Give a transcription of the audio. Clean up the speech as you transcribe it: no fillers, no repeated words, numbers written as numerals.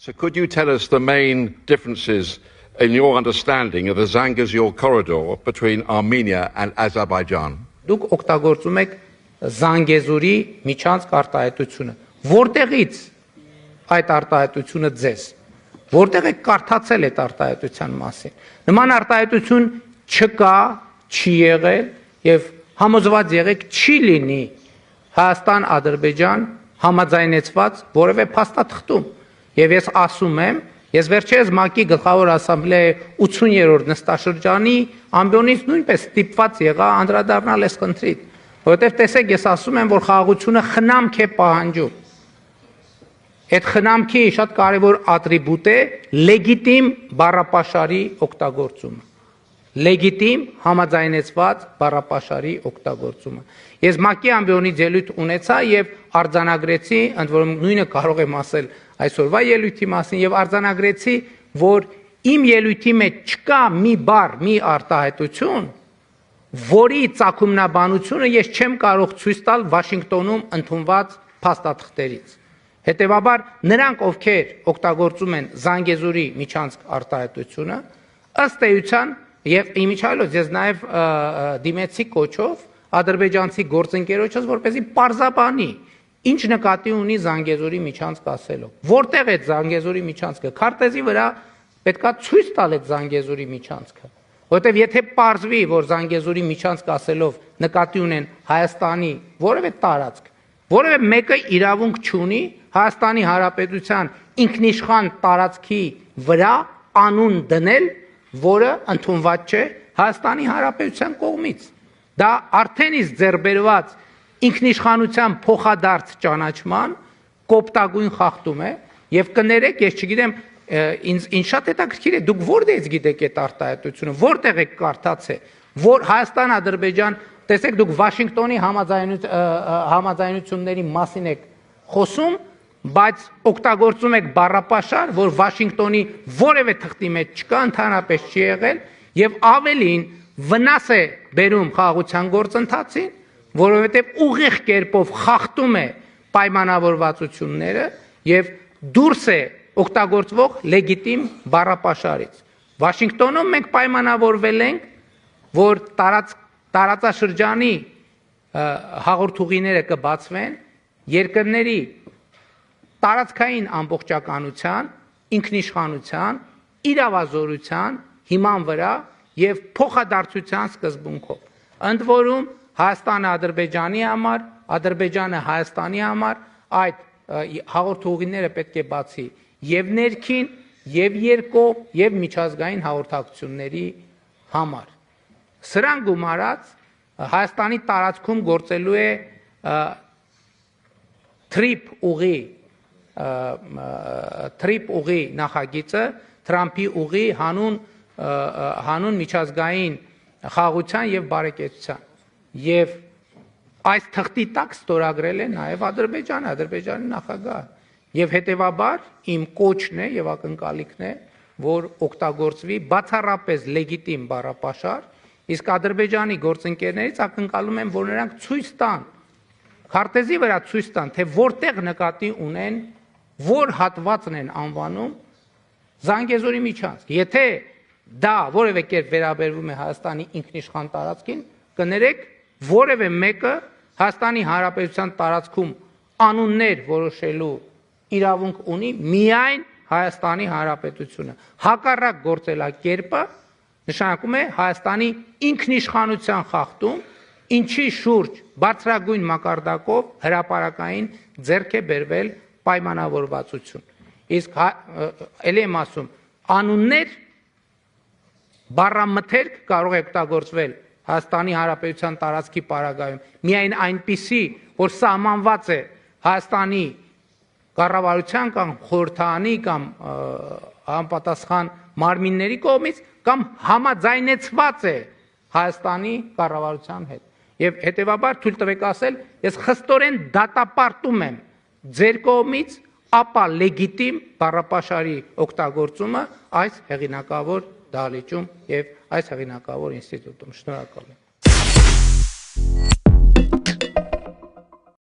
So could you tell us the main differences in your understanding of the Zangezur corridor between Armenia and Azerbaijan? Դուք օգտագործում եք Զանգեզուրի միջանցք արտահայտությունը։ Որտեղից այդ արտահայտությունը ձեզ։ Որտեղ եք կարդացել այդ արտահայտության մասին։ Նման արտահայտություն չկա, չի եղել եւ համոզված եղեք չի լինի Հայաստան-Ադրբեջան համաձայնեցված որևէ փաստաթղթում։ Եվ ես ասում եմ, ես վերջերս ՄԱԿ-ի գլխավոր ասամբլեայի 80-րդ նստաշրջանի ամբիոնից նույնպես ստիպված եղա անդրադառնալ այս խնդրին, որովհետև տեսեք, ես ասում եմ, որ խաղաղությունը խնամք է պահանջում։ Այդ խնամքի շատ կարևոր ատրիբուտ է լեգիտիմ բառապաշարի օգտագործումը։ Լեգիտիմ համաձայնեցված բառապաշարի օգտագործումը։ Ես ՄԱԿ-ի ամբիոնից ելույթ ունեցա եւ արձանագրեցի, ընդ որում նույնը կարող եմ ասել այսօրվա ելույթի մասին եւ արձանագրեցի, որ իմ ելույթի մեջ չկա մի բառ, մի արտահայտություն, որի ծագումնաբանությունը ես չեմ կարող ցույց տալ Վաշինգտոնում ընդունված փաստաթղթերից։ Հետևաբար նրանք, ովքեր օգտագործում են Զանգեզուրի միջանցք արտահայտությունը, ըստ էության եւ իմիջիալոց ես նաեւ դիմեցի կոչով ադրբեջանցի գործընկերոջս, որպեսզի պարզաբանի ինչ նկատի ունի Զանգեզուրի միջանցք ասելով։ Որտեղ է Զանգեզուրի միջանցքը։ Քարտեզի վրա պետքա ցույց տալ այդ Զանգեզուրի միջանցքը։ Որտեւ եթե պարզվի, որ Զանգեզուրի միջանցք ասելով նկատի ունեն Հայաստանի որևէ տարածք, որևէ մեկը իրավունք չունի Հայաստանի Հանրապետության ինքնիշխան տարածքի վրա անուն դնել, որը ընդունված չէ Հայաստանի Հանրապետության կողմից։ Դա արդեն իսկ ձեռբերված ինքնիշխանության փոխադարձ ճանաչման կոպտագույն խախտում է եւ կներեք, ես չգիտեմ, ինձ շատ հետաքրքիր է, դուք որտեղից գիտեք այդ արտահայտությունը, որտեղ եք կարդացել, որ Հայաստան-Ադրբեջան, տեսեք, դուք Վաշինգտոնի համաձայնությունների մասին եք խոսում, բայց օգտագործում եք բառապաշար, որ Վաշինգտոնի որևէ թղթի մեջ չկա, ընդհանրապես չի եղել եւ ավելին վնաս է բերում խաղաղության գործընթացին, որովհետեւ ուղիղ կերպով խախտում է պայմանավորվածությունները եւ դուրս է օգտագործվող լեգիտիմ բառապաշարից։ Վաշինգտոնում մենք պայմանավորվել ենք, որ տարածաշրջանի հաղորդուղիները կբացվեն երկրների տարածքային ամբողջականության, ինքնիշխանության, իրավազորության հիման վրա եւ փոխադարձության սկզբունքով։ Ընդ որում Հայաստանը Ադրբեջանի համար, Ադրբեջանը Հայաստանի համար այդ հաղորդուղիները պետք է բացի եւ ներքին, եւ երկկողմ, եւ միջազգային հաղորդակցությունների համար։ Սրան գումարած Հայաստանի տարածքում գործելու է թրիփ ուղի նախագիծը, Թրամփի ուղի հանուն միջազգային խաղաղության եւ բարեկեցության։ Եվ այս թղթի տակ ստորագրել է նաեւ Ադրբեջանը, Ադրբեջանի նախագահը։ Եվ հետեւաբար իմ կոչն է եւ ակնկալիքն է, որ օգտագործվի բացառապես լեգիտիմ բառապաշար, իսկ Ադրբեջանի գործընկերներից ակնկալում եմ, որ նրանք ցույց տան, քարտեզի վրա ցույց տան, թե որտեղ նկատի ունեն, որ հատվածն են անվանում Զանգեզուրի միջանցք։ Եթե դա որևէ կերպ վերաբերվում է Հայաստանի ինքնիշխան տարածքին, կներեք, որևէ մեկը Հայաստանի Հանրապետության տարածքում անուններ որոշելու իրավունք ունի միայն Հայաստանի Հանրապետությունը։ Հակառակ գործելակերպը նշանակում է Հայաստանի ինքնիշխանության խախտում, ինչի շուրջ բարձրագույն մակարդակով հրապարակային ձեռք է բերվել պայմանավորվածություն։ Իսկ ելի եմ ասում, անուններ բառամթերք կարող է օգտագործվել Հայաստանի Հանրապետության տարածքի պարագայում միայն այնպիսի, որ սահմանված է Հայաստանի կառավարության կամ խորհրդարանի կամ համապատասխան մարմինների կողմից կամ համաձայնեցված է Հայաստանի կառավարության հետ։ Եվ հետեւաբար թույլ տվեք ասել, ես խստորեն դատապարտում եմ ձեր կողմից ապա լեգիտիմ բառապաշարի օգտագործումը այս հեղինակավոր դահլիճում եւ այս հեղինակավոր ինստիտուտում։ Շնորհակալ եմ։